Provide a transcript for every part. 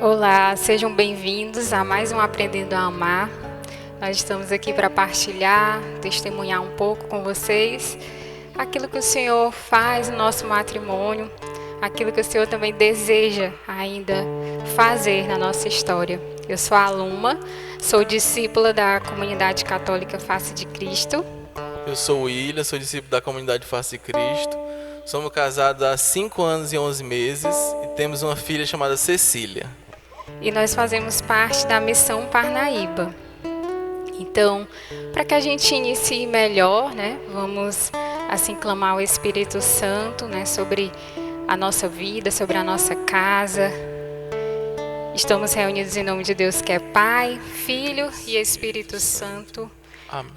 Olá, sejam bem-vindos a mais um Aprendendo a Amar. Nós estamos aqui para partilhar, testemunhar um pouco com vocês aquilo que o Senhor faz no nosso matrimônio, aquilo que o Senhor também deseja ainda fazer na nossa história. Eu sou a Aluma, sou discípula da Comunidade Católica Face de Cristo. Eu sou o William, sou discípulo da Comunidade Face de Cristo. Somos casados há 5 anos e 11 meses e temos uma filha chamada Cecília. E nós fazemos parte da Missão Parnaíba. Então, para que a gente inicie melhor, vamos assim clamar ao Espírito Santo, sobre a nossa vida, sobre a nossa casa. Estamos reunidos em nome de Deus que é Pai, Filho e Espírito Santo.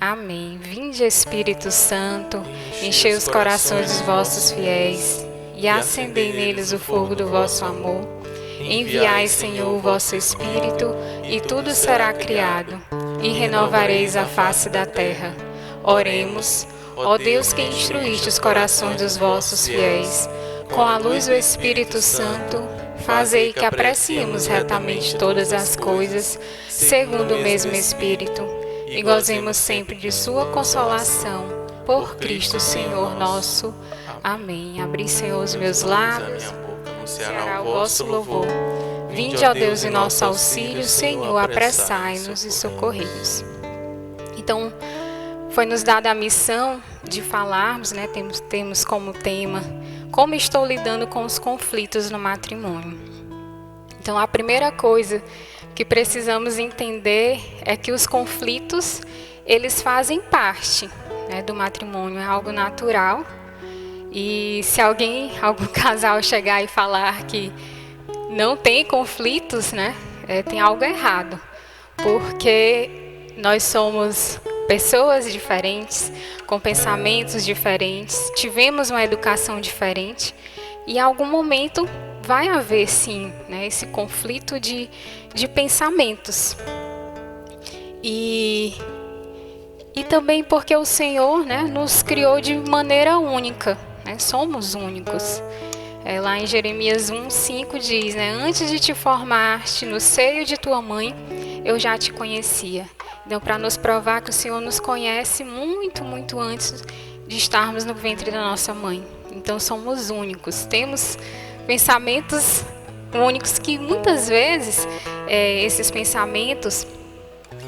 Amém. Vinde, Espírito Santo, enchei os corações dos vossos fiéis e acendei neles o fogo do vosso amor. Enviai, Senhor, o vosso Espírito, e tudo será criado, e renovareis a face da terra. Oremos, ó Deus que instruíste os corações dos vossos fiéis, com a luz do Espírito Santo, fazei que apreciemos retamente todas as coisas, segundo o mesmo Espírito, e gozemos sempre de sua consolação, por Cristo Senhor nosso. Amém. Abri, Senhor, os meus lábios, anunciará o vosso louvor. Vinde, ó Deus, em nosso auxílio, Senhor, apressai-nos e socorrei-nos. Então, foi nos dada a missão de falarmos, temos como tema, como estou lidando com os conflitos no matrimônio. Então, a primeira coisa que precisamos entender é que os conflitos, eles fazem parte, do matrimônio, é algo natural. E se algum casal chegar e falar que não tem conflitos, tem algo errado. Porque nós somos pessoas diferentes, com pensamentos diferentes, tivemos uma educação diferente e em algum momento vai haver sim, esse conflito de pensamentos. E também porque o Senhor, nos criou de maneira única. Somos únicos. Lá em Jeremias 1:5 diz, antes de te formar-te no seio de tua mãe, eu já te conhecia. Então, para nos provar que o Senhor nos conhece muito, muito antes de estarmos no ventre da nossa mãe. Então, somos únicos. Temos pensamentos únicos que muitas vezes esses pensamentos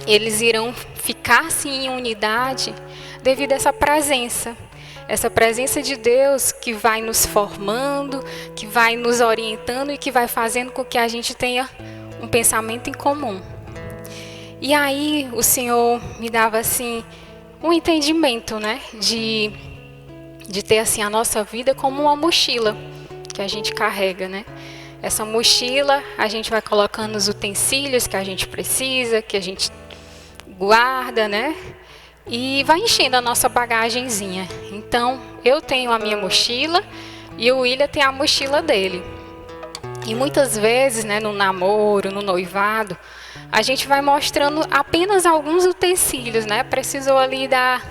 eles irão ficar sim em unidade devido a essa presença de Deus que vai nos formando, que vai nos orientando e que vai fazendo com que a gente tenha um pensamento em comum. E aí o Senhor me dava assim um entendimento, de ter assim a nossa vida como uma mochila que a gente carrega, Essa mochila a gente vai colocando os utensílios que a gente precisa, que a gente guarda, e vai enchendo a nossa bagagenzinha. Então, eu tenho a minha mochila e o William tem a mochila dele. E muitas vezes, no namoro, no noivado, a gente vai mostrando apenas alguns utensílios, Precisou ali da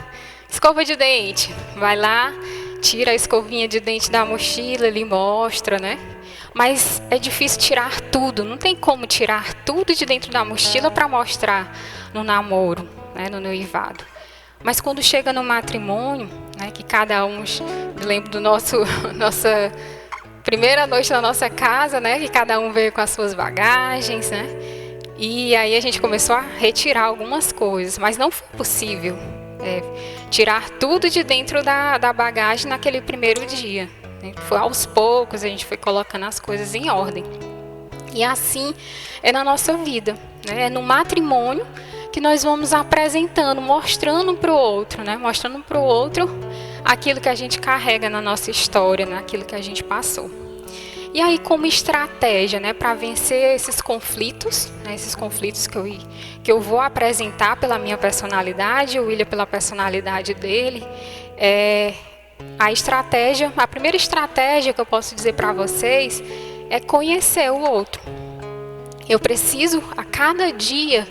escova de dente. Vai lá, tira a escovinha de dente da mochila, ele mostra, Mas é difícil tirar tudo, não tem como tirar tudo de dentro da mochila para mostrar no namoro, no noivado. Mas quando chega no matrimônio, que cada um, eu lembro do nossa primeira noite na nossa casa, que cada um veio com as suas bagagens, E aí a gente começou a retirar algumas coisas, mas não foi possível tirar tudo de dentro da bagagem naquele primeiro dia. Foi aos poucos, a gente foi colocando as coisas em ordem. E assim é na nossa vida, É no matrimônio que nós vamos apresentando, mostrando para o outro, Mostrando para o outro aquilo que a gente carrega na nossa história, aquilo que a gente passou. E aí, como estratégia, para vencer esses conflitos, esses conflitos que eu vou apresentar pela minha personalidade, o William pela personalidade dele, a primeira estratégia que eu posso dizer para vocês é conhecer o outro. Eu preciso, a cada dia,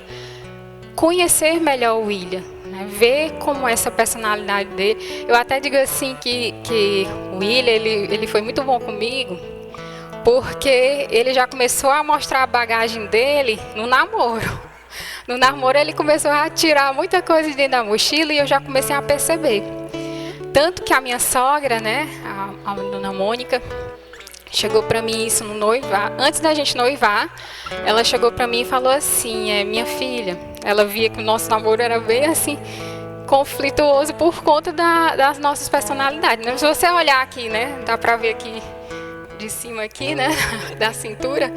conhecer melhor o William, ver como essa personalidade dele. Eu até digo assim que o William, ele foi muito bom comigo, porque ele já começou a mostrar a bagagem dele no namoro. No namoro ele começou a tirar muita coisa de dentro da mochila e eu já comecei a perceber. Tanto que a minha sogra, né, a dona Mônica, chegou para mim isso no noivar. Antes da gente noivar, ela chegou para mim e falou assim, minha filha, ela via que o nosso namoro era bem assim, conflituoso por conta das nossas personalidades, né? Se você olhar aqui, né, dá para ver aqui de cima aqui, né, da cintura,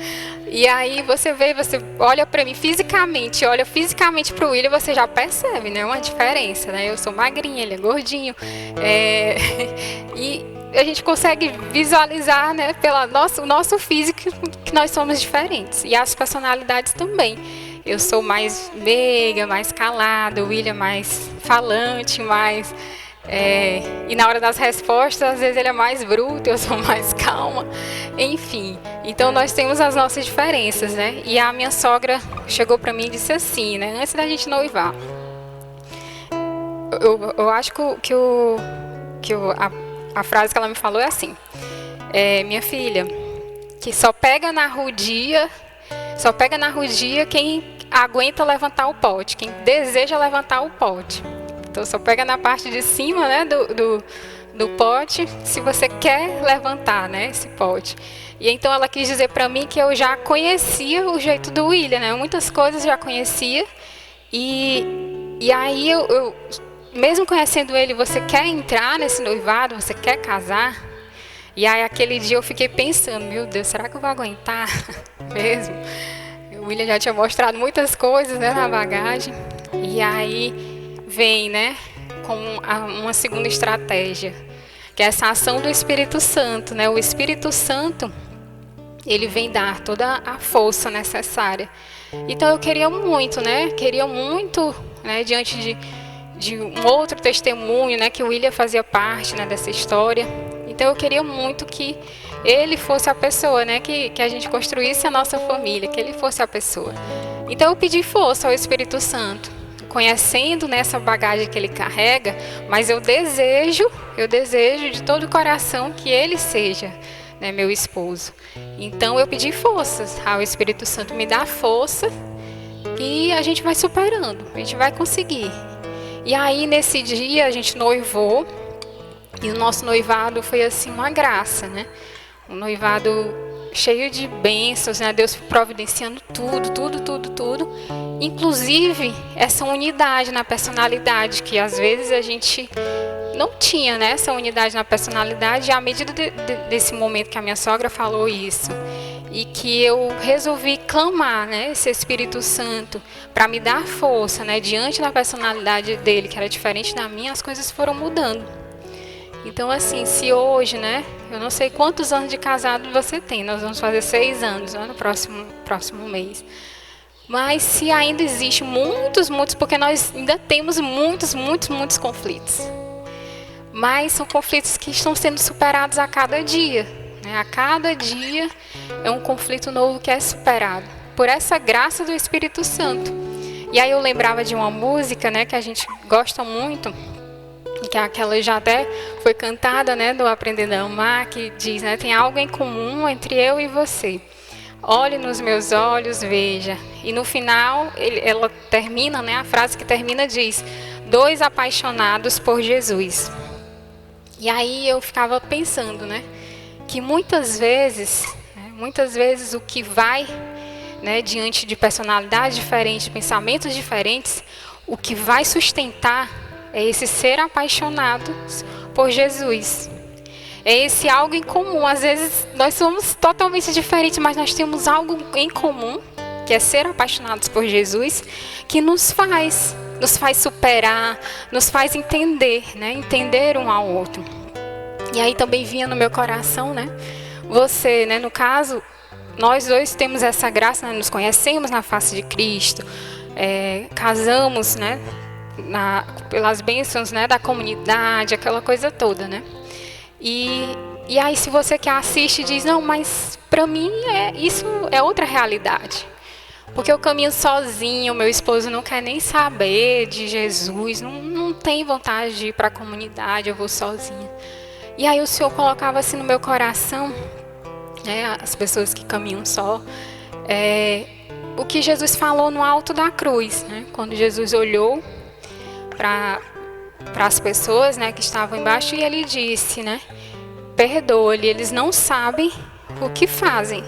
e aí você vê, você olha para mim fisicamente, olha fisicamente para o William, você já percebe, né, uma diferença, né? Eu sou magrinha, ele é gordinho, e a gente consegue visualizar, né, o nosso físico, que nós somos diferentes, e as personalidades também. Eu sou mais meiga, mais calada, o William mais falante, mais... e na hora das respostas, às vezes ele é mais bruto, eu sou mais calma. Enfim, então nós temos as nossas diferenças, né? E a minha sogra chegou para mim e disse assim, né? Antes da gente noivar. Eu acho a frase que ela me falou é assim. Minha filha, que só pega na rudia quem aguenta levantar o pote, quem deseja levantar o pote. Então, só pega na parte de cima, né, do pote, se você quer levantar, né, esse pote. E então ela quis dizer para mim que eu já conhecia o jeito do William, né, muitas coisas já conhecia. E aí, eu mesmo conhecendo ele, você quer entrar nesse noivado, você quer casar? E aí, aquele dia eu fiquei pensando, meu Deus, será que eu vou aguentar mesmo? O William já tinha mostrado muitas coisas, né, na bagagem. E aí vem, né, com uma segunda estratégia, que é essa ação do Espírito Santo, né? O Espírito Santo, ele vem dar toda a força necessária. Então eu queria muito, né, diante de um outro testemunho, né, que o William fazia parte, né, dessa história. Então eu queria muito que ele fosse a pessoa, né, que a gente construísse a nossa família, que ele fosse a pessoa. Então eu pedi força ao Espírito Santo, conhecendo nessa bagagem que ele carrega, mas eu desejo de todo o coração que ele seja, né, meu esposo. Então eu pedi forças ao Espírito Santo, me dá força e a gente vai superando, a gente vai conseguir. E aí nesse dia a gente noivou e o nosso noivado foi assim uma graça, né? Um noivado cheio de bênçãos, né? Deus providenciando tudo. Inclusive, essa unidade na personalidade, que às vezes a gente não tinha, né? Essa unidade na personalidade. E à medida desse momento que a minha sogra falou isso, e que eu resolvi clamar, né? Esse Espírito Santo para me dar força, né? Diante da personalidade dele, que era diferente da minha, as coisas foram mudando. Então, assim, se hoje, né, eu não sei quantos anos de casado você tem, nós vamos fazer 6 anos, né, no próximo mês. Mas se ainda existe muitos, porque nós ainda temos muitos conflitos. Mas são conflitos que estão sendo superados a cada dia, né? A cada dia é um conflito novo que é superado, por essa graça do Espírito Santo. E aí eu lembrava de uma música, né, que a gente gosta muito, que aquela já até foi cantada, né, do Aprendendo a Amar, que diz, né, tem algo em comum entre eu e você. Olhe nos meus olhos, veja. E no final, ela termina, né, a frase que termina diz, 2 apaixonados por Jesus. E aí eu ficava pensando, né, que muitas vezes o que vai, né, diante de personalidades diferentes, de pensamentos diferentes, o que vai sustentar é esse ser apaixonado por Jesus. É esse algo em comum. Às vezes nós somos totalmente diferentes, mas nós temos algo em comum, que é ser apaixonados por Jesus, que nos faz superar, nos faz entender, né? Entender um ao outro. E aí também vinha no meu coração, né? Você, né? No caso, nós dois temos essa graça, né? Nos conhecemos na face de Cristo, casamos, né? Pelas bênçãos, né, da comunidade, aquela coisa toda, né? E aí se você que assiste diz, não, mas para mim isso é outra realidade. Porque eu caminho sozinho, meu esposo não quer nem saber de Jesus, não tem vontade de ir para a comunidade, eu vou sozinha. E aí o Senhor colocava assim no meu coração né, as pessoas que caminham só, o que Jesus falou no alto da cruz, né, quando Jesus olhou para as pessoas, né, que estavam embaixo, e ele disse, né, perdoa-lhe, eles não sabem o que fazem.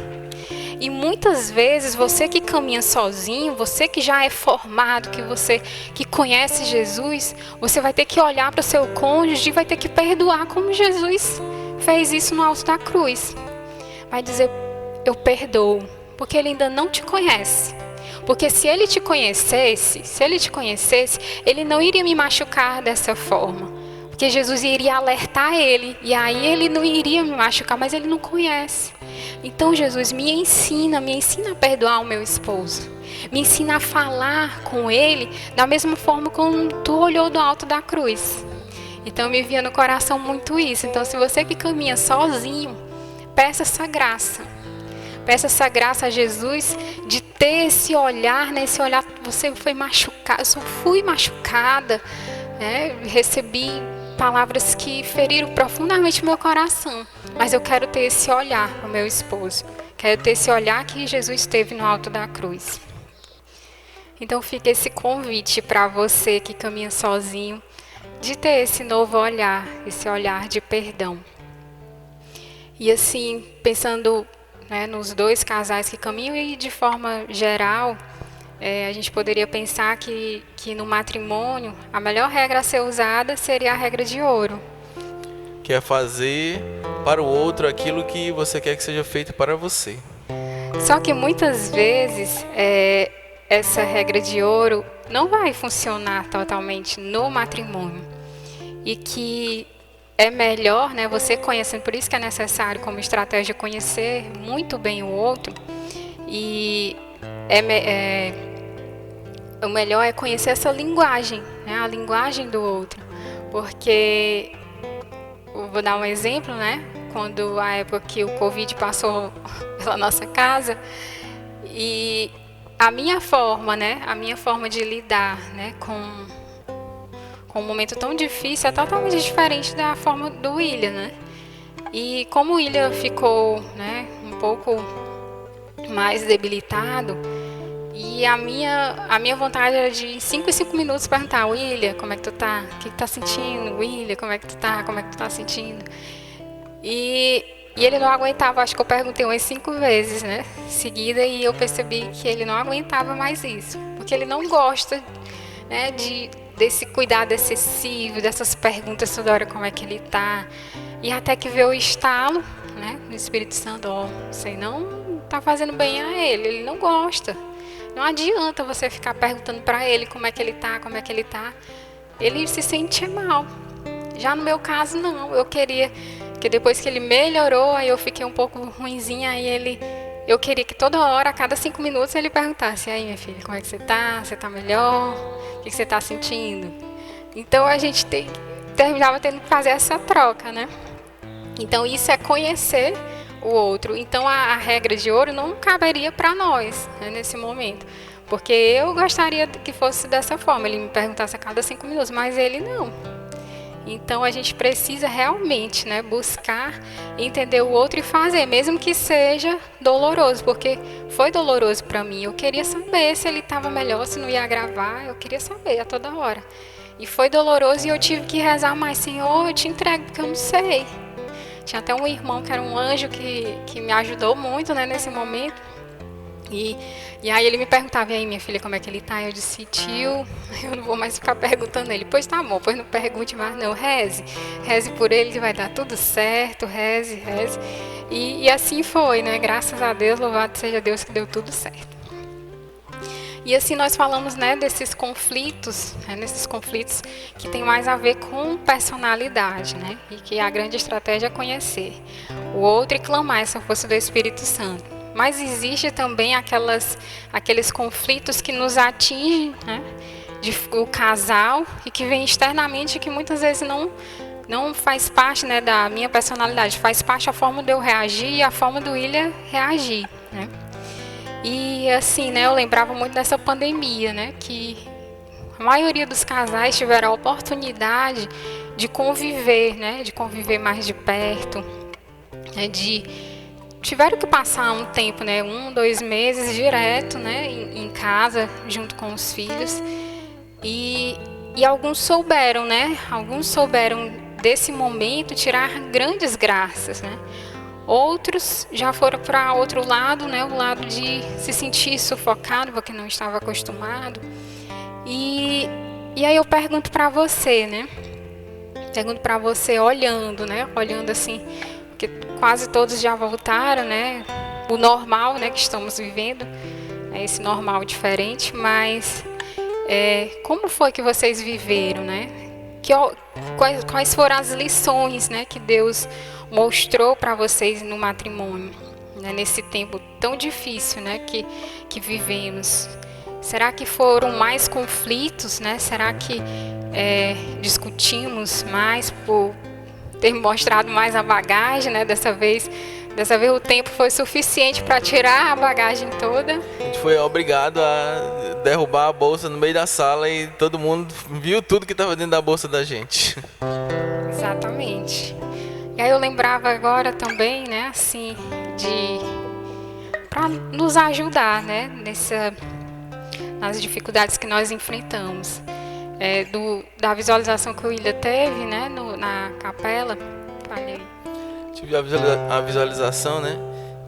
E muitas vezes você que caminha sozinho, você que já é formado, você que conhece Jesus, você vai ter que olhar para o seu cônjuge e vai ter que perdoar como Jesus fez isso no alto da cruz. Vai dizer, eu perdoo, porque ele ainda não te conhece. Porque se ele te conhecesse, ele não iria me machucar dessa forma. Porque Jesus iria alertar ele, e aí ele não iria me machucar, mas ele não conhece. Então, Jesus, me ensina a perdoar o meu esposo. Me ensina a falar com ele da mesma forma como tu olhou do alto da cruz. Então, me vinha no coração muito isso. Então, se você que caminha sozinho, peça essa graça. Peça essa graça a Jesus de ter esse olhar, nesse olhar, você foi machucado, eu só fui machucada, né? Recebi palavras que feriram profundamente meu coração, mas eu quero ter esse olhar para o meu esposo, quero ter esse olhar que Jesus teve no alto da cruz. Então fica esse convite para você que caminha sozinho, de ter esse novo olhar, esse olhar de perdão. E assim, pensando, né, nos dois casais que caminham e de forma geral, a gente poderia pensar que no matrimônio a melhor regra a ser usada seria a regra de ouro. Que é fazer para o outro aquilo que você quer que seja feito para você. Só que muitas vezes essa regra de ouro não vai funcionar totalmente no matrimônio. E que é melhor, né, você conhecendo, por isso que é necessário como estratégia conhecer muito bem o outro. E o melhor é conhecer essa linguagem, né, a linguagem do outro. Porque, eu vou dar um exemplo, né, quando a época que o Covid passou pela nossa casa, e a minha forma de lidar, né, com um momento tão difícil é totalmente diferente da forma do William, né? E como o William ficou, né, um pouco mais debilitado, e a minha vontade era de em 5 minutos perguntar, William, como é que tu tá? O que tu tá sentindo? William, como é que tu tá? Como é que tu tá sentindo? E ele não aguentava, acho que eu perguntei umas 5 vezes, né, seguida, e eu percebi que ele não aguentava mais isso, porque ele não gosta, né, desse cuidado excessivo, dessas perguntas toda hora como é que ele tá, e até que veio o estalo, né, do Espírito Santo, você não tá fazendo bem a ele não gosta, não adianta você ficar perguntando para ele como é que ele tá, ele se sente mal. Já no meu caso não, eu queria que depois que ele melhorou, aí eu fiquei um pouco ruinzinha, aí eu queria que toda hora, a cada 5 minutos, ele perguntasse, e aí minha filha, como é que você tá? Você tá melhor? O que você tá sentindo? Então a gente terminava tendo que fazer essa troca, né? Então isso é conhecer o outro. Então a regra de ouro não caberia para nós, né, nesse momento. Porque eu gostaria que fosse dessa forma, ele me perguntasse a cada 5 minutos, mas ele não. Então a gente precisa realmente, né, buscar entender o outro e fazer, mesmo que seja doloroso, porque foi doloroso para mim. Eu queria saber se ele estava melhor, se não ia agravar, eu queria saber a toda hora. E foi doloroso e eu tive que rezar mais, Senhor, eu te entrego porque eu não sei. Tinha até um irmão que era um anjo que me ajudou muito, né, nesse momento. E aí ele me perguntava, e aí minha filha, como é que ele tá? Eu disse, tio, eu não vou mais ficar perguntando ele. Pois tá bom, pois não pergunte mais não, reze por ele que vai dar tudo certo, reze. E assim foi, né, graças a Deus, louvado seja Deus que deu tudo certo. E assim nós falamos, né, desses conflitos, né, nesses conflitos que tem mais a ver com personalidade, né, e que a grande estratégia é conhecer o outro e clamar essa força do Espírito Santo. Mas existe também aqueles conflitos que nos atingem, né, o casal e que vem externamente, que muitas vezes não faz parte, né, da minha personalidade, faz parte a forma de eu reagir e a forma do William reagir, né. E assim, né, eu lembrava muito dessa pandemia, né, que a maioria dos casais tiveram a oportunidade de conviver, né, de conviver mais de perto, né, de tiveram que passar um tempo, né, 1, 2 meses direto, né, em casa, junto com os filhos. E alguns souberam, né, desse momento tirar grandes graças, né. Outros já foram para outro lado, né, o lado de se sentir sufocado porque não estava acostumado. E aí eu pergunto para você, né, olhando, né, olhando assim, porque quase todos já voltaram, né, o normal, né, que estamos vivendo, é esse normal diferente, mas como foi que vocês viveram, né? Quais foram as lições, né, que Deus mostrou para vocês no matrimônio, né, nesse tempo tão difícil, né, que vivemos? Será que foram mais conflitos, né? Será que discutimos mais por ter mostrado mais a bagagem, né? Dessa vez o tempo foi suficiente para tirar a bagagem toda. A gente foi obrigado a derrubar a bolsa no meio da sala e todo mundo viu tudo que estava dentro da bolsa da gente. Exatamente. E aí eu lembrava agora também, né, assim, para nos ajudar, né, nas dificuldades que nós enfrentamos. Da visualização que o William teve, né, na capela. Falei. Tive a visualização, né,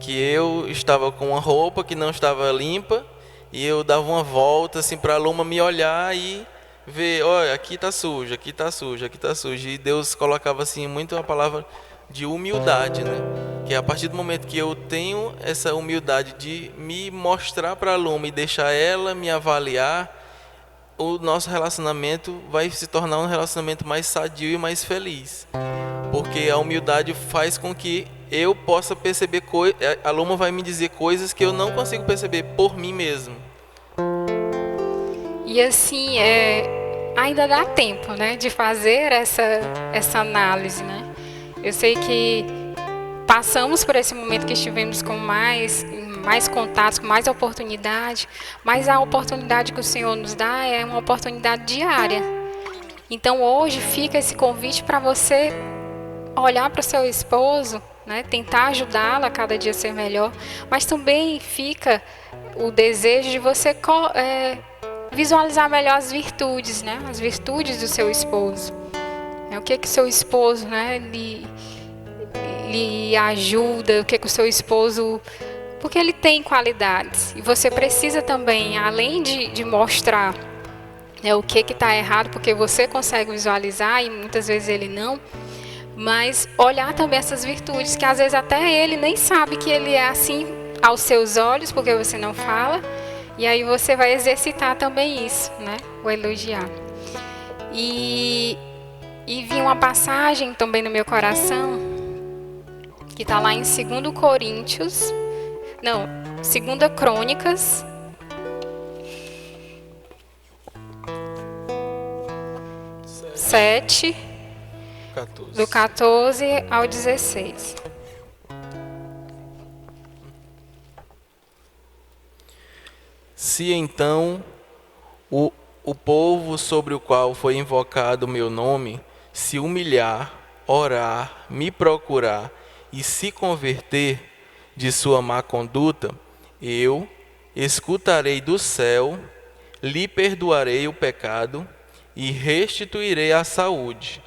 que eu estava com uma roupa que não estava limpa e eu dava uma volta assim para a Luma me olhar e ver, olha, aqui tá sujo, aqui tá sujo, aqui tá sujo. E Deus colocava assim muito a palavra de humildade, né? Que a partir do momento que eu tenho essa humildade de me mostrar para a Luma e deixar ela me avaliar, o nosso relacionamento vai se tornar um relacionamento mais sadio e mais feliz. Porque a humildade faz com que eu possa perceber coisas, a Luma vai me dizer coisas que eu não consigo perceber por mim mesmo. E assim, ainda dá tempo, né, de fazer essa análise, né? Eu sei que passamos por esse momento que estivemos com mais contatos, com mais oportunidade, mas a oportunidade que o Senhor nos dá é uma oportunidade diária. Então hoje fica esse convite para você olhar para o seu esposo, né, tentar ajudá-lo a cada dia ser melhor, mas também fica o desejo de você visualizar melhor as virtudes, né, as virtudes do seu esposo. O que o seu esposo, né, lhe ajuda, o que o seu esposo... Porque ele tem qualidades. E você precisa também, além de mostrar, né, o que está errado, porque você consegue visualizar e muitas vezes ele não, mas olhar também essas virtudes, que às vezes até ele nem sabe que ele é assim aos seus olhos, porque você não fala. E aí você vai exercitar também isso, né? O elogiar. E vi uma passagem também no meu coração, que está lá em 2 Crônicas, sete, do 14 ao 16. Se então o povo sobre o qual foi invocado o meu nome se humilhar, orar, me procurar e se converter de sua má conduta, eu escutarei do céu, lhe perdoarei o pecado e restituirei a saúde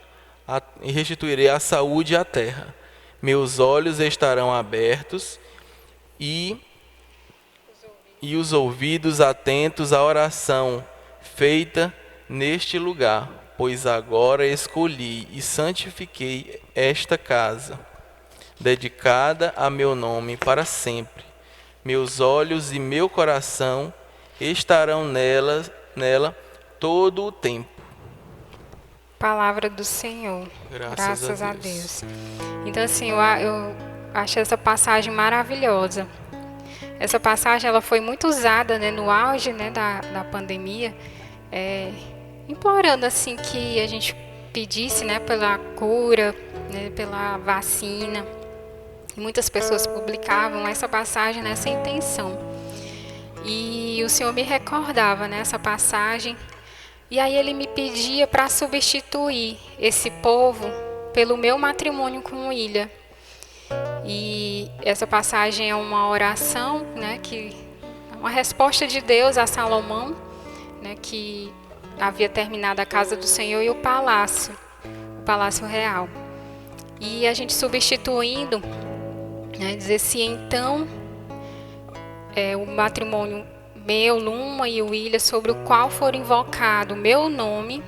à terra. Meus olhos estarão abertos e os ouvidos atentos à oração feita neste lugar, pois agora escolhi e santifiquei esta casa, dedicada a meu nome para sempre. Meus olhos e meu coração estarão nela todo o tempo. Palavra do Senhor. Graças a Deus. Então, assim, eu acho essa passagem maravilhosa. Essa passagem ela foi muito usada, né, no auge, né, da pandemia, implorando assim que a gente pedisse, né, pela cura, né, pela vacina. E muitas pessoas publicavam essa passagem nessa intenção. E o Senhor me recordava, né, essa passagem. E aí ele me pedia para substituir esse povo pelo meu matrimônio com o William. E essa passagem é uma oração, né, que uma resposta de Deus a Salomão, né, que havia terminado a casa do Senhor e o palácio real. E a gente substituindo, né, dizer se então o matrimônio meu, Luma e William, sobre o qual for invocado o meu nome,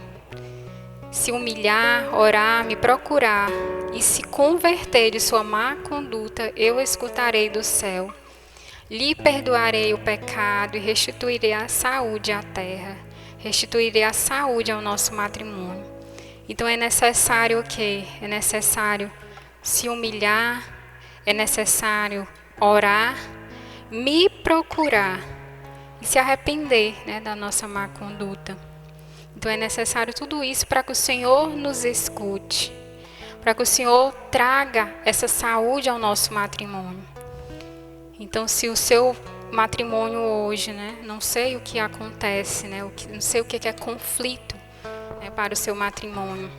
se humilhar, orar, me procurar e se converter de sua má conduta, eu escutarei do céu. Lhe perdoarei o pecado e restituirei a saúde à terra. Restituirei a saúde ao nosso matrimônio. Então é necessário o quê? É necessário se humilhar, é necessário orar, me procurar e se arrepender, né, da nossa má conduta. Então é necessário tudo isso para que o Senhor nos escute, para que o Senhor traga essa saúde ao nosso matrimônio. Então, se o seu matrimônio hoje, né, não sei o que acontece, né, não sei o que é conflito, né, para o seu matrimônio,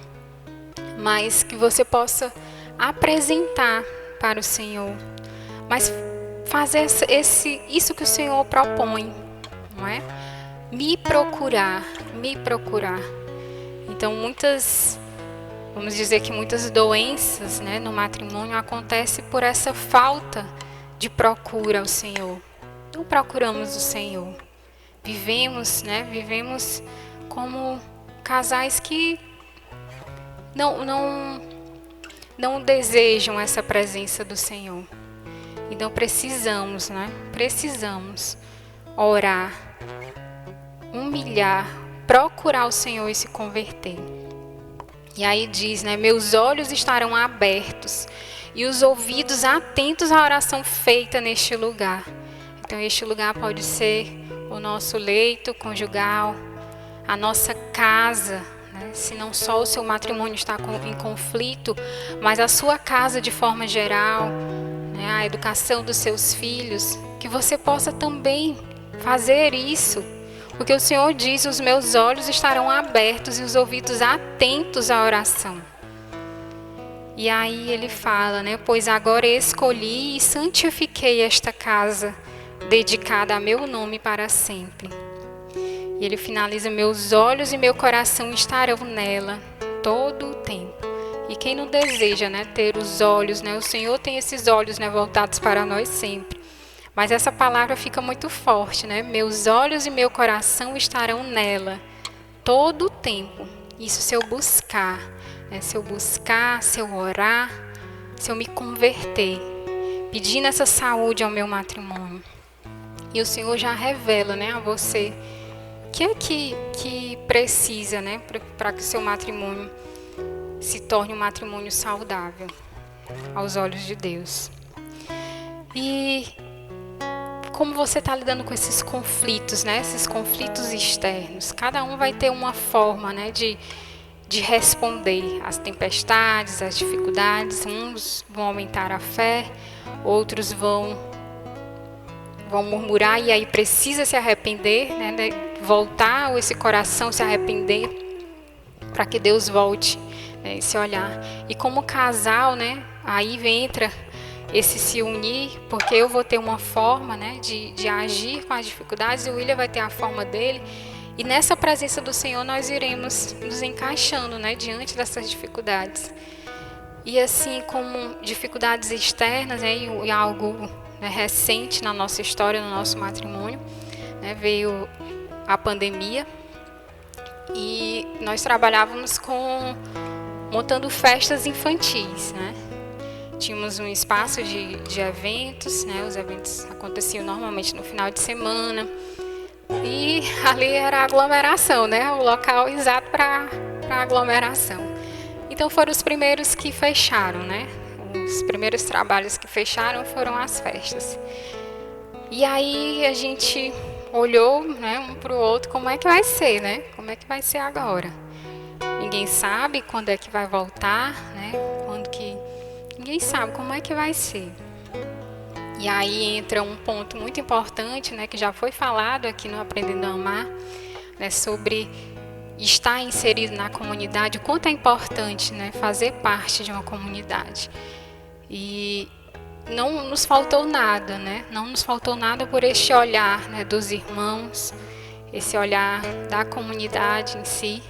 mas que você possa apresentar para o Senhor, mas fazer isso que o Senhor propõe, não é? Me procurar. Então vamos dizer que muitas doenças, né, no matrimônio acontecem por essa falta de procura ao Senhor. Não procuramos o Senhor. Vivemos como casais que não desejam essa presença do Senhor. Então precisamos orar, humilhar, procurar o Senhor e se converter. E aí diz, né, meus olhos estarão abertos e os ouvidos atentos à oração feita neste lugar. Então este lugar pode ser o nosso leito conjugal, a nossa casa, né? Se não só o seu matrimônio está em conflito, mas a sua casa de forma geral, né? A educação dos seus filhos, que você possa também fazer isso. Porque o Senhor diz, os meus olhos estarão abertos e os ouvidos atentos à oração. E aí ele fala, né? Pois agora escolhi e santifiquei esta casa, dedicada a meu nome para sempre. E ele finaliza, meus olhos e meu coração estarão nela todo o tempo. E quem não deseja, né, ter os olhos, né? O Senhor tem esses olhos, né, voltados para nós sempre. Mas essa palavra fica muito forte, né? Meus olhos e meu coração estarão nela todo o tempo. Isso se eu buscar, né? Se eu orar, se eu me converter, pedindo essa saúde ao meu matrimônio. E o Senhor já revela, né, a você o que é que precisa, né, para que o seu matrimônio se torne um matrimônio saudável aos olhos de Deus. E como você está lidando com esses conflitos, né? Esses conflitos externos. Cada um vai ter uma forma, né, de responder às tempestades, às dificuldades. Uns vão aumentar a fé, outros vão murmurar e aí precisa se arrepender, né? Voltar esse coração, se arrepender para que Deus volte, né, esse olhar. E como casal, né? Aí entra esse se unir, porque eu vou ter uma forma, né, de agir com as dificuldades e o William vai ter a forma dele. E nessa presença do Senhor nós iremos nos encaixando, né, diante dessas dificuldades. E assim como dificuldades externas, né, e algo, né, recente na nossa história, no nosso matrimônio, né, veio a pandemia e nós trabalhávamos montando festas infantis, né? Tínhamos um espaço de eventos, né? Os eventos aconteciam normalmente no final de semana. E ali era a aglomeração, né? O local exato para aglomeração. Então foram os primeiros que fecharam, né? Os primeiros trabalhos que fecharam foram as festas. E aí a gente olhou, né, um para o outro, como é que vai ser, né? Como é que vai ser agora? Ninguém sabe quando é que vai voltar, né? Ninguém sabe como é que vai ser. E aí entra um ponto muito importante, né, que já foi falado aqui no Aprendendo a Amar, né, sobre estar inserido na comunidade, o quanto é importante, né, fazer parte de uma comunidade. E não nos faltou nada, né? Não nos faltou nada por este olhar, né, dos irmãos, esse olhar da comunidade em si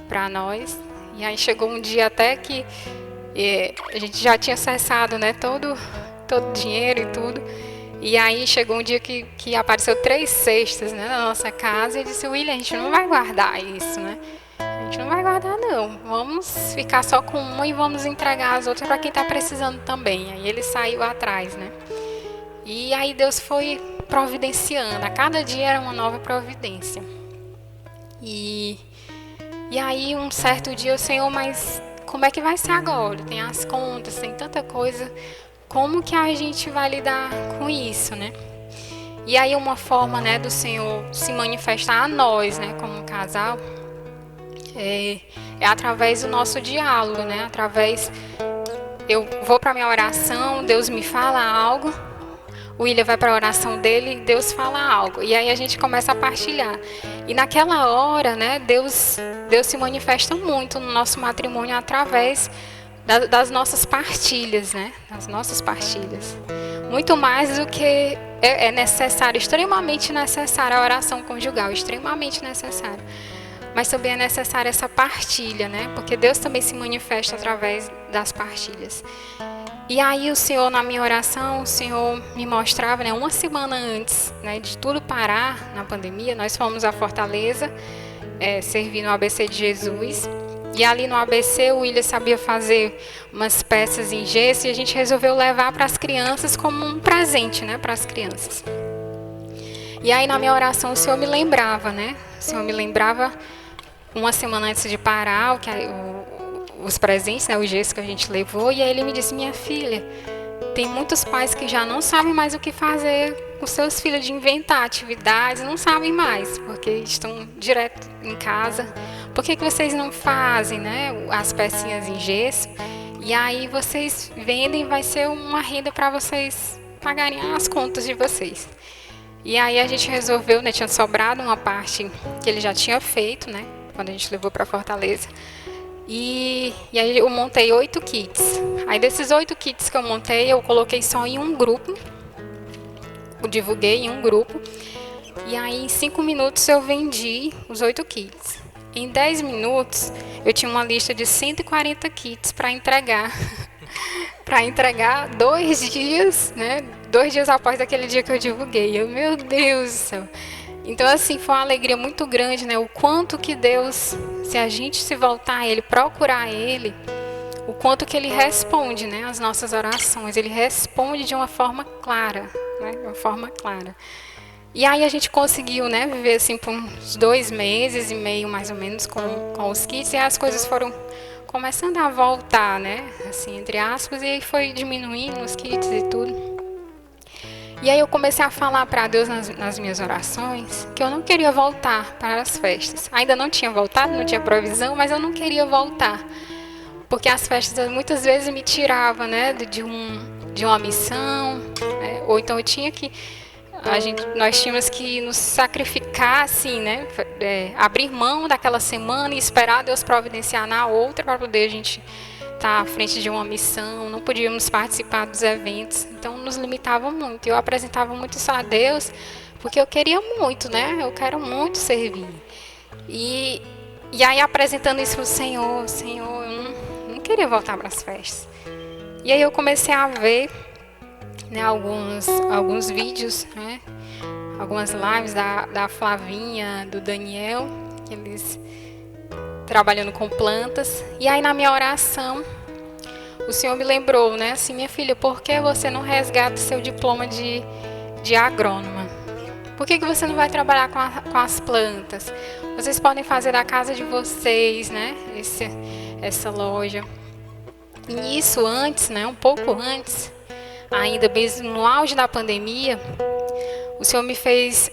para nós. E aí chegou um dia até que a gente já tinha cessado, né, todo o dinheiro e tudo. E aí chegou um dia que apareceu 3 cestas, né, na nossa casa, e disse: William, a gente não vai guardar isso, né? A gente não vai guardar não, vamos ficar só com uma e vamos entregar as outras para quem está precisando também. Aí ele saiu atrás, né? E aí Deus foi providenciando, a cada dia era uma nova providência. E aí um certo dia o Senhor, mas como é que vai ser agora? Tem as contas, tem tanta coisa, como que a gente vai lidar com isso, né? E aí uma forma, né, do Senhor se manifestar a nós, né, como um casal, é através do nosso diálogo, né? Através, eu vou para minha oração, Deus me fala algo, o William vai para a oração dele, Deus fala algo, e aí a gente começa a partilhar. E naquela hora, né, Deus se manifesta muito no nosso matrimônio através das nossas partilhas, né? Das nossas partilhas. Muito mais do que é necessário, extremamente necessária a oração conjugal, extremamente necessário. Mas também é necessária essa partilha, né? Porque Deus também se manifesta através das partilhas. E aí o Senhor, na minha oração, o Senhor me mostrava, né, uma semana antes, né, de tudo parar na pandemia, nós fomos a Fortaleza, servir no ABC de Jesus. E ali no ABC o William sabia fazer umas peças em gesso e a gente resolveu levar para as crianças como um presente, né, para as crianças. E aí na minha oração o Senhor me lembrava, né? O Senhor me lembrava uma semana antes de parar os presentes, né, o gesso que a gente levou, e aí ele me disse: minha filha, tem muitos pais que já não sabem mais o que fazer com seus filhos, de inventar atividades, não sabem mais, porque estão direto em casa. Por que vocês não fazem, né, as pecinhas em gesso? E aí vocês vendem, vai ser uma renda para vocês pagarem as contas de vocês. E aí a gente resolveu, né, tinha sobrado uma parte que ele já tinha feito, né, quando a gente levou para Fortaleza. E aí eu montei 8 kits. Aí desses 8 kits que eu montei, eu coloquei só em um grupo. Eu divulguei em um grupo. E aí em 5 minutos eu vendi os 8 kits. Em 10 minutos eu tinha uma lista de 140 kits para entregar. Para entregar 2 dias, né? 2 dias após aquele dia que eu divulguei. Meu Deus do céu. Então, assim, foi uma alegria muito grande, né? O quanto que Deus, se a gente se voltar a Ele, procurar Ele, o quanto que Ele responde, né, as nossas orações. Ele responde de uma forma clara, né? De uma forma clara. E aí a gente conseguiu, né, viver assim por uns 2 meses e meio, mais ou menos, com os kits. E as coisas foram começando a voltar, né? Assim, entre aspas. E aí foi diminuindo os kits e tudo. E aí eu comecei a falar para Deus nas minhas orações que eu não queria voltar para as festas. Ainda não tinha voltado, não tinha provisão, mas eu não queria voltar. Porque as festas muitas vezes me tiravam, né, de uma missão, né? Ou então eu tinha que... nós tínhamos que nos sacrificar, assim, né? Abrir mão daquela semana e esperar Deus providenciar na outra para poder a gente estar à frente de uma missão. Não podíamos participar dos eventos, então nos limitava muito. Eu apresentava muito isso a Deus porque eu queria muito, né? Eu quero muito servir. E aí apresentando isso para o Senhor, eu não queria voltar para as festas. E aí eu comecei a ver, né, alguns vídeos, né, algumas lives da Flavinha, do Daniel, eles trabalhando com plantas. E aí na minha oração o Senhor me lembrou, né, assim: minha filha, por que você não resgata seu diploma de agrônoma? Por que você não vai trabalhar com as plantas? Vocês podem fazer da casa de vocês, né, essa loja. E isso antes, né, um pouco antes, ainda mesmo no auge da pandemia, o Senhor me fez,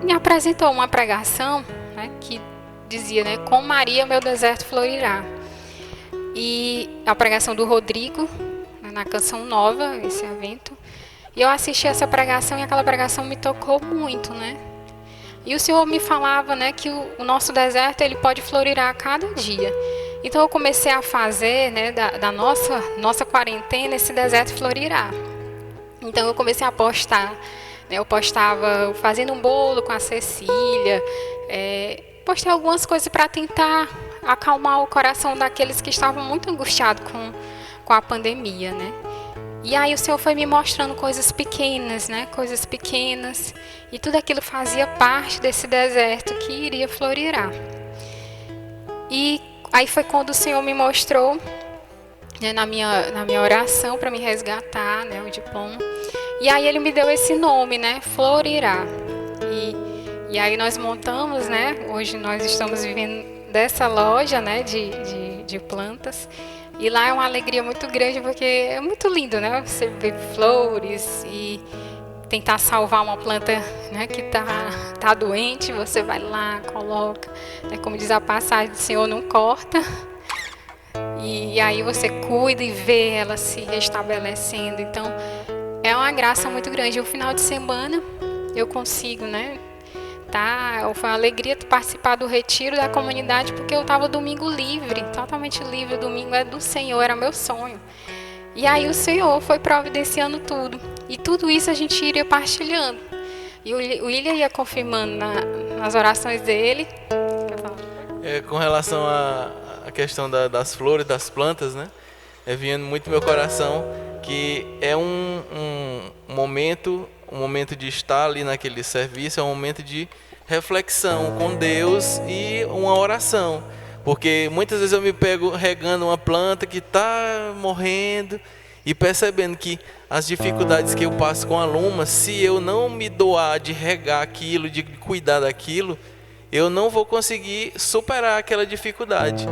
me apresentou uma pregação, né, que dizia, né: com Maria meu deserto florirá. E a pregação do Rodrigo, né, na Canção Nova, esse evento. E eu assisti essa pregação e aquela pregação me tocou muito, né? E o Senhor me falava, né, que o nosso deserto ele pode florir a cada dia. Então eu comecei a fazer, né, da nossa quarentena, esse deserto florirá. Então eu comecei a postar, né, eu postava fazendo um bolo com a Cecília, postei algumas coisas para tentar acalmar o coração daqueles que estavam muito angustiados com a pandemia, né? E aí o Senhor foi me mostrando coisas pequenas, né? Coisas pequenas. E tudo aquilo fazia parte desse deserto que iria florirá. E aí foi quando o Senhor me mostrou, né, na minha oração para me resgatar, né, o diploma. E aí Ele me deu esse nome, né? Florirá. E aí nós montamos, né? Hoje nós estamos vivendo dessa loja, né? De plantas. E lá é uma alegria muito grande, porque é muito lindo, né? Você ver flores e tentar salvar uma planta, né, que tá doente, você vai lá, coloca, né, como diz a passagem, o Senhor não corta. E aí você cuida e vê ela se restabelecendo. Então, é uma graça muito grande. E o final de semana eu consigo, né? Foi uma alegria participar do retiro da comunidade, porque eu estava domingo livre, totalmente livre. Domingo é do Senhor, era meu sonho. E aí o Senhor foi providenciando tudo. E tudo isso a gente iria partilhando. E o William ia confirmando nas orações dele. Com relação à questão das flores, das plantas, né? Vinha muito no meu coração que é um momento de estar ali naquele serviço, é um momento de reflexão com Deus e uma oração. Porque muitas vezes eu me pego regando uma planta que está morrendo e percebendo que as dificuldades que eu passo com a Luma, se eu não me doar de regar aquilo, de cuidar daquilo, eu não vou conseguir superar aquela dificuldade.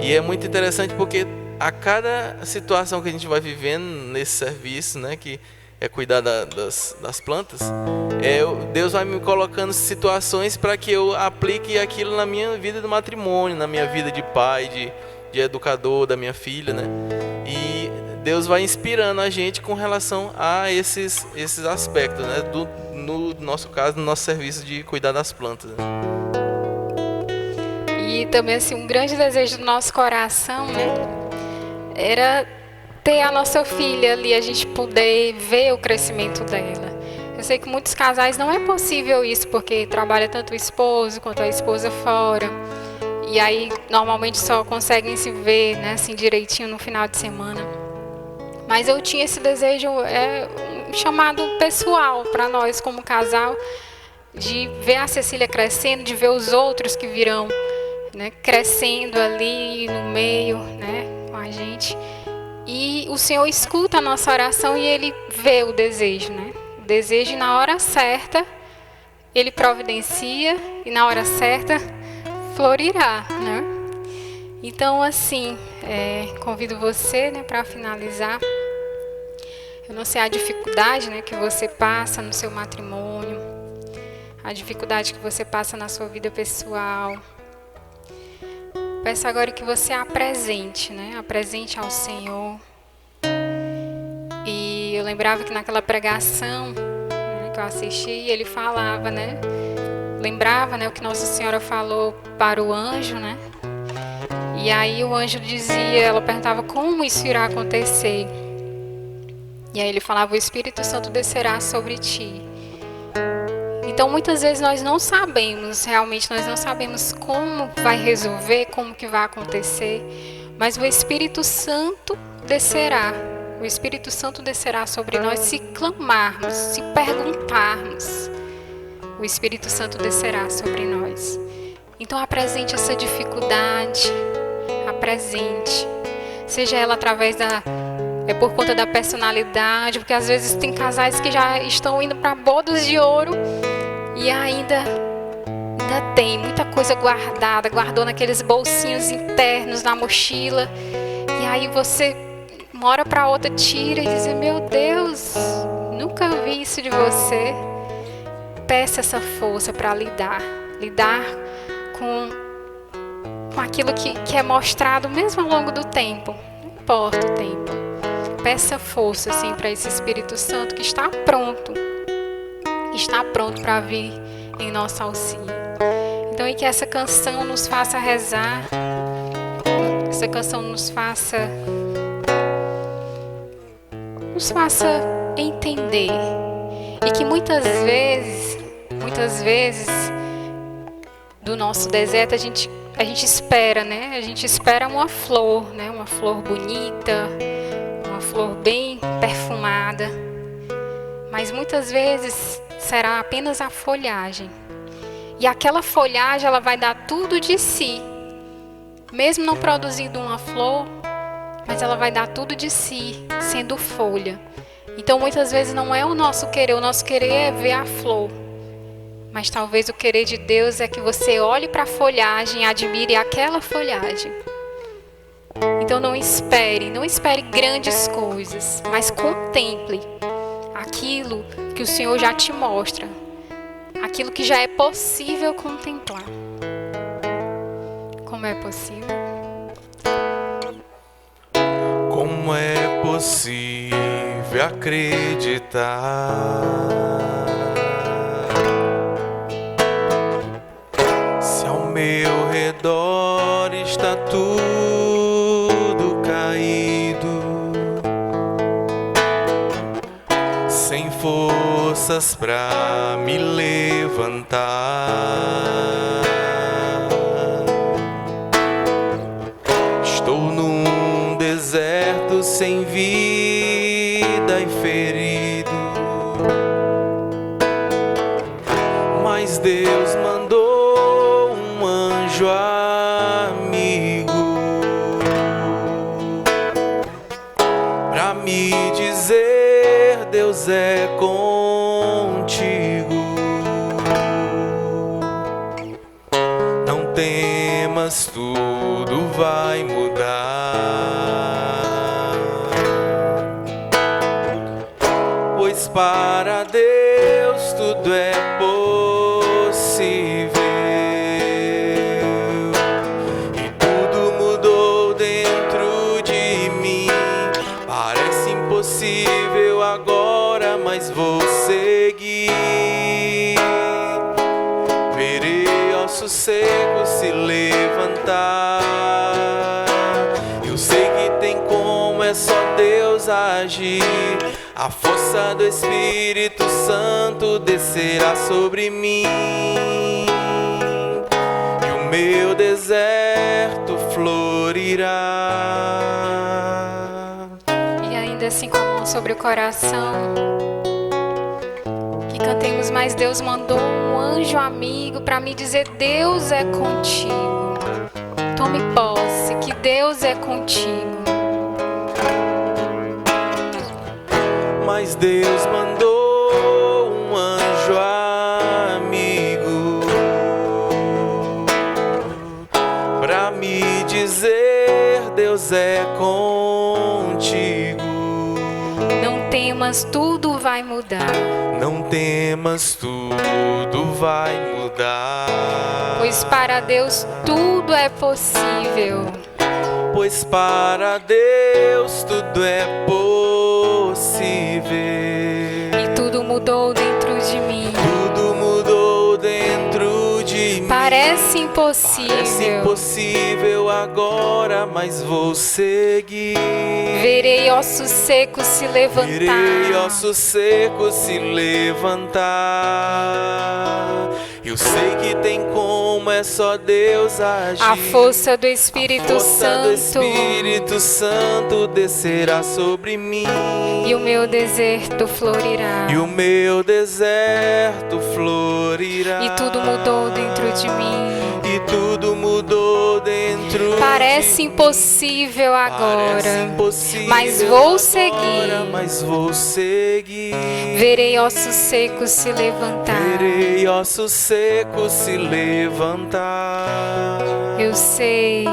E é muito interessante porque a cada situação que a gente vai vivendo nesse serviço, né, que é cuidar das plantas, Deus vai me colocando situações para que eu aplique aquilo na minha vida do matrimônio, na minha vida de pai, de educador da minha filha, né? E Deus vai inspirando a gente com relação a esses aspectos, né? No nosso caso, no nosso serviço de cuidar das plantas, né? E também, assim, um grande desejo do nosso coração, né, era ter a nossa filha ali, a gente poder ver o crescimento dela. Eu sei que muitos casais não é possível isso, porque trabalha tanto o esposo quanto a esposa fora. E aí, normalmente, só conseguem se ver, né, assim, direitinho no final de semana. Mas eu tinha esse desejo, um chamado pessoal para nós como casal, de ver a Cecília crescendo, de ver os outros que virão, né, crescendo ali no meio, né, com a gente. E o Senhor escuta a nossa oração e Ele vê o desejo, né? O desejo, e na hora certa Ele providencia, e na hora certa florirá, né? Então, assim, convido você, né, para finalizar. Eu não sei a dificuldade, né, que você passa no seu matrimônio, a dificuldade que você passa na sua vida pessoal. Peço agora que você apresente, né? Apresente ao Senhor. E eu lembrava que naquela pregação, né, que eu assisti, ele falava, né? Lembrava, né, o que Nossa Senhora falou para o anjo, né? E aí o anjo dizia, ela perguntava como isso irá acontecer. E aí ele falava, o Espírito Santo descerá sobre ti. Então, muitas vezes nós não sabemos, realmente nós não sabemos como vai resolver, como que vai acontecer, mas o Espírito Santo descerá. O Espírito Santo descerá sobre nós se clamarmos, se perguntarmos. O Espírito Santo descerá sobre nós. Então, apresente essa dificuldade, apresente. Seja ela através por conta da personalidade, porque às vezes tem casais que já estão indo para bodas de ouro e ainda tem muita coisa guardada, guardou naqueles bolsinhos internos na mochila, e aí você uma hora para outra tira e diz, meu Deus, nunca vi isso de você. Peça essa força para lidar com aquilo que é mostrado mesmo ao longo do tempo, não importa o tempo. Peça força, assim, para esse Espírito Santo que está pronto para vir em nosso auxílio. Então, e que essa canção nos faça rezar essa canção nos faça entender. E que muitas vezes do nosso deserto a gente espera, né? A gente espera uma flor, né? Uma flor bonita, uma flor bem perfumada. Mas muitas vezes será apenas a folhagem. E aquela folhagem, ela vai dar tudo de si. Mesmo não produzindo uma flor, mas ela vai dar tudo de si, sendo folha. Então muitas vezes não é o nosso querer é ver a flor. Mas talvez o querer de Deus é que você olhe para a folhagem e admire aquela folhagem. Então não espere grandes coisas, mas contemple aquilo que o Senhor já te mostra, aquilo que já é possível contemplar. Como é possível? Como é possível acreditar se ao meu redor está tudo caído, sem forças pra me levantar? Estou num deserto sem vida e ferido, mas Deus mandou um anjo amigo pra me dizer: Deus é contigo. Não temas, tudo vai mudar, pois para Deus tudo é possível. E tudo mudou dentro de mim. Parece impossível agora, mas vou seguir. Verei ossos secos se levantar. Eu sei que tem como, é só Deus agir. A força do Espírito Santo descerá sobre mim, e o meu deserto florirá. E ainda assim, com a mão sobre o coração, que cantemos: mas Deus mandou um anjo amigo para me dizer: Deus é contigo. Tome posse, que Deus é contigo. Mas Deus mandou um anjo amigo pra me dizer: Deus é contigo. Não temas, tudo vai mudar. Não temas, tudo vai mudar. Pois para Deus tudo é possível. Pois para Deus tudo é possível. E tudo mudou dentro de mim. Tudo mudou dentro de mim. Parece impossível. Parece impossível agora, mas vou seguir. Verei ossos secos se levantar. Verei ossos secos se levantar. Eu sei que tem como, é só Deus agir. A força do Espírito Santo. Do Espírito Santo descerá sobre mim. E o meu deserto florirá. E o meu deserto florirá. E tudo mudou dentro de mim. E tudo mudou dentro. Parece impossível agora. Parece impossível mas vou agora, seguir. mas vou seguir. Verei ossos secos se levantar. Verei ossos secos se levantar. Eu sei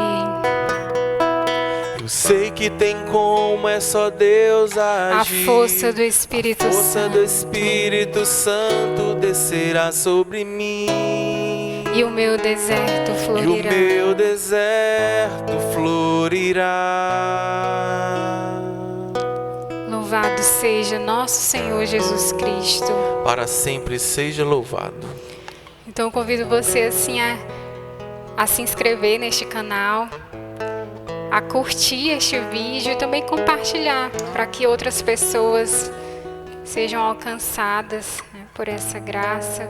que tem como, é só Deus agir. A força do Espírito Santo. A força Santo. do Espírito Santo descerá sobre mim. E o meu deserto florirá. E o meu deserto florirá. Louvado seja nosso Senhor Jesus Cristo. Para sempre seja louvado. Então eu convido você assim a se inscrever neste canal, a curtir este vídeo e também compartilhar para que outras pessoas sejam alcançadas, né, por essa graça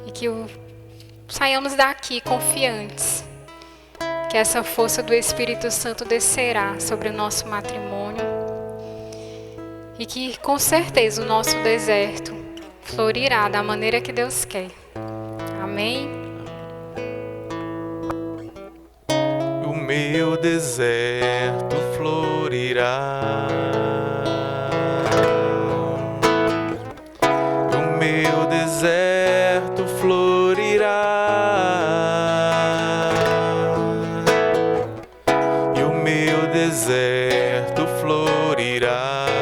e que saiamos daqui confiantes que essa força do Espírito Santo descerá sobre o nosso matrimônio e que com certeza o nosso deserto florirá da maneira que Deus quer. Amém? O meu deserto florirá. O meu deserto florirá. E o meu deserto florirá.